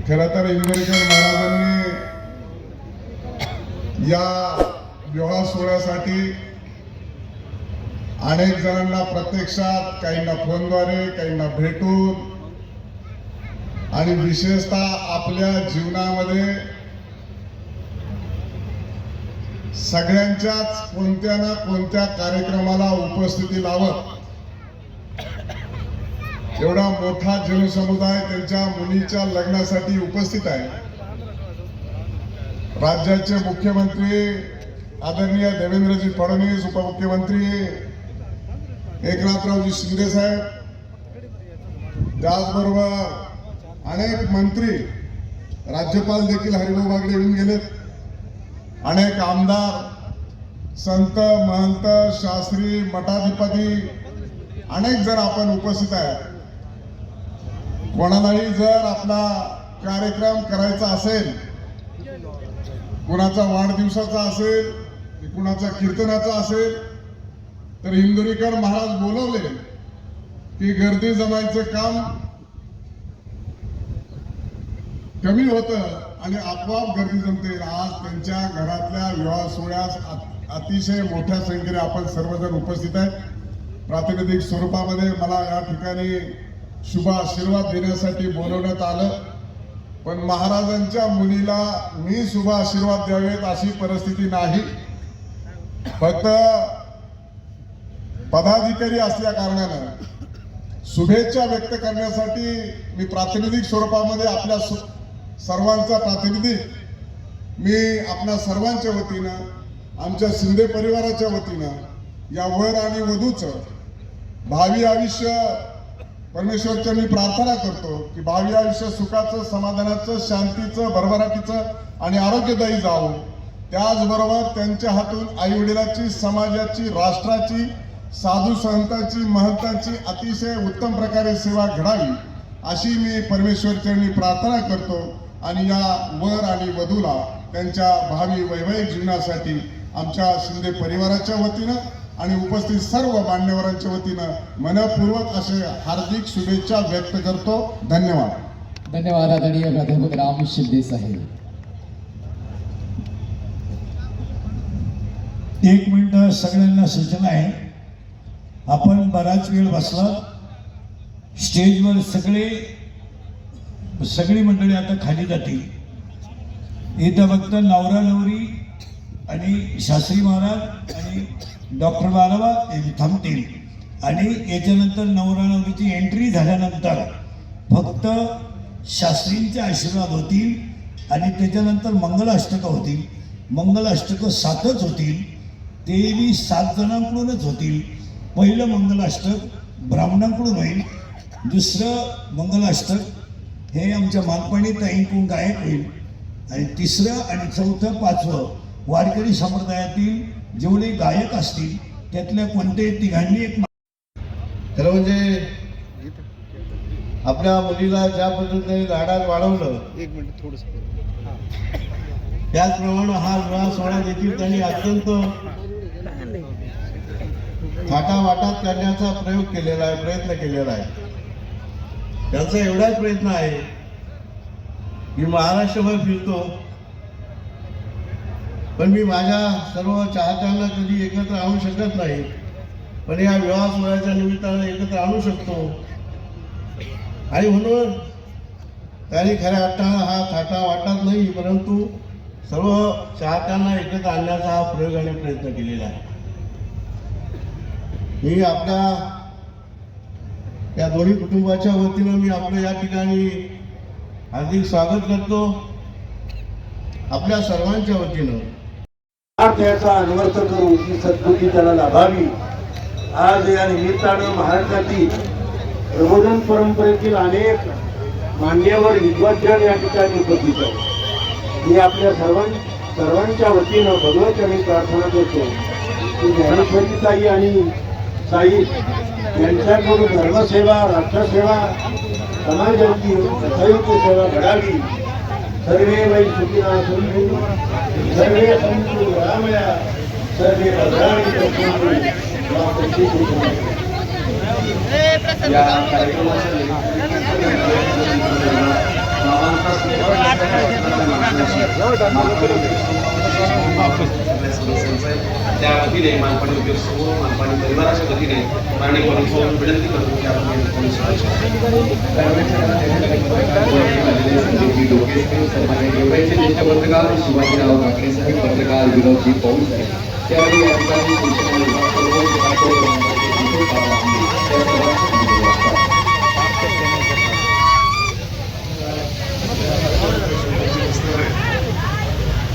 खरं तर इंदोरीकर महाराजांनी या विवाह सोहळ्यासाठी अनेक जणांना प्रत्यक्षात, काहींना फोनद्वारे, काहींना भेटून आणि विशेषतः आपल्या जीवनामध्ये सगळ्यांच्याच कोणत्या ना कोणत्या कार्यक्रमाला उपस्थिती लावत एवढा मोठा जनसमुदाय त्यांच्या मुलीच्या लग्नासाठी उपस्थित आहे. राज्याचे मुख्यमंत्री आदरणीय देवेंद्रजी फडणवीस, उपमुख्यमंत्री एकनाथरावजी शिंदे साहेब, त्याचबरोबर अनेक मंत्री, राज्यपाल देखील हरिभाऊ बागडे येऊन गेलेत, अनेक आमदार, संत, महंत, शास्त्री, मठाधिपती अनेक जण आपण उपस्थित आहे. कोणालाही जर आपला कार्यक्रम करायचा असेल, कुणाचा वाढदिवसाचा असेल, कुणाचा कीर्तनाचा असेल, तर इंदोरीकर महाराज बोलवले की गर्दी जमायचं काम कमी होतं आणि आपोआप गर्दी जमते. आज त्यांच्या घरातल्या विवाह सोहळ्यास अतिशय मोठ्या संख्येने आपण सर्वजण उपस्थित आहेत. प्रातिनिधिक स्वरूपामध्ये मला या ठिकाणी शुभ आशीर्वाद देण्यासाठी बोलवण्यात आलं, पण महाराजांच्या मुलीला मी शुभ आशीर्वाद द्यावेत अशी परिस्थिती नाही. फक्त पदाधिकारी असल्या कारणानं शुभेच्छा व्यक्त करण्यासाठी मी प्रातिनिधिक स्वरूपामध्ये आपल्या सर्वांचा प्रतिनिधी मी आपल्या सर्वांच्या वतीनं, आमच्या शिंदे परिवाराच्या वतीनं या वर आणि वधूचं भावी आयुष्य परमेश्वरच्या मी प्रार्थना करतो की भावी आयुष्य सुखाचं, समाधानाचं, शांतीचं, भरभराटीचं आणि आरोग्यदायी जावं. त्याचबरोबर त्यांच्या हातून आई वडिलाची, समाजाची, राष्ट्राची, साधू संतांची, महंतांची अतिशय उत्तम प्रकारे सेवा घडावी अशी मी परमेश्वरचरणी प्रार्थना करतो. आणि या वर आणि वधूला त्यांच्या भावी वैवाहिक जीवनासाठी आमच्या शिंदे परिवाराच्या वतीनं आणि उपस्थित सर्व मान्यवरांच्या वतीनं मनपूर्वक असे हार्दिक शुभेच्छा व्यक्त करतो. धन्यवाद. धन्यवाद आदरणीय प्राध्यापक राम शिंदे साहेब. एक मिनिट सगळ्यांना सूचना आहे. आपण बराच वेळ बसला. स्टेजवर सगळी मंडळी आता खाली जातील. इथं फक्त नवरा नवरी आणि शास्त्री महाराज आणि डॉक्टर बालाबा थांबतील आणि याच्यानंतर नवरा नवरीची एंट्री झाल्यानंतर फक्त शास्त्रींचे आशीर्वाद होतील आणि त्याच्यानंतर मंगलाष्टकं होतील. मंगलाष्टकं 7च होतील. तेही 7 जणांकडूनच होतील. पहिलं मंगलाष्टक ब्राह्मणांकडून होईल. दुसरं मंगलाष्टक हे आमच्या मानपाणी ताईंकडून गायक होईल आणि तिसरं आणि चौथं, 5वं वारकरी संप्रदायातील जेवढे गायक असतील त्यातल्या कोणत्याही तिघांनी एक. खरं म्हणजे आपल्या मुलीला ज्या पद्धतीने लाडात वाढवलं, त्याचप्रमाणे हा विवाह सोहळा देखील त्यांनी अत्यंत थाटावाटात करण्याचा प्रयत्न केलेला आहे. त्यांचा एवढाच प्रयत्न आहे की महाराष्ट्रभर फिरतो, पण मी माझ्या सर्व चाहत्यांना कधी एकत्र आणू शकत नाही, पण या विवाह सोहळ्याच्या निमित्तानं एकत्र आणू शकतो. आणि म्हणून त्यांनी खऱ्या अर्थानं हा थाटा वाटत नाही, परंतु सर्व चाहत्यांना एकत्र आणण्याचा हा प्रयोग आणि प्रयत्न केलेला आहे. मी आपल्या या दोन्ही कुटुंबाच्या वतीनं मी आपलं या ठिकाणी हार्दिक स्वागत करतो. आपल्या सर्वांच्या वतीनं त्याचा अन्वर्थ करून ती सद्बुद्धी त्याला लाभावी. आज या निमित्तानं महाराष्ट्रातील प्रबोधन परंपरेतील अनेक मान्यवर विद्वज्जन या ठिकाणी उपस्थित आहेत. मी आपल्या सर्वांच्या वतीनं भगवंतांनी प्रार्थना करतो की ज्ञानेश्वरी ताई आणि साई यांच्याकडून धर्मसेवा, राष्ट्रसेवा, समाजाची संयुक्त सेवा घडावी. सर्वे वै सुखिनः सन्तु, सर्वे सन्तु निरामया, सर्वे भद्राणि पश्यन्तु मा कश्चित् या कार्यक्रमाच्या त्या वतीने मालपाणी उद्योग समूह मालपाणी परिवाराच्या वतीने माननीय पोलिसांना विनंती करतो की आपण पोलीस पत्रकार शिवाजीराव ठाकरे साहेब पत्रकार विनोदजी पौल साहेब त्यावेळी या ठिकाणी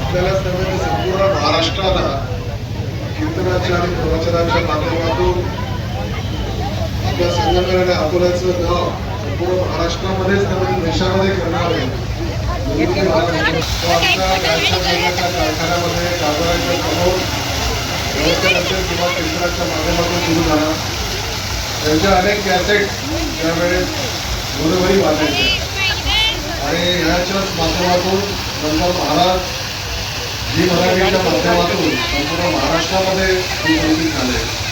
आपल्याला संपूर्ण महाराष्ट्राला कीर्तनाच्या आणि प्रवचनाच्या माध्यमातून आपल्या संघटनेने अकोल्याचं नाव संपूर्ण महाराष्ट्रामध्येच नव्हे देशामध्ये करणार आहे. तो आमच्या गायच्या कारखान्यामध्ये कारभाराच्या समोर व्यवस्थेबद्दल किंवा कीर्तनाच्या माध्यमातून सुरू झाला. त्यांच्या अनेक कॅसेट त्यावेळेस घोडवरी वाजायचे आणि ह्याच्याच माध्यमातून नंतर महाराज जी मराठीच्या माध्यमातून संपूर्ण महाराष्ट्रामध्ये झाले.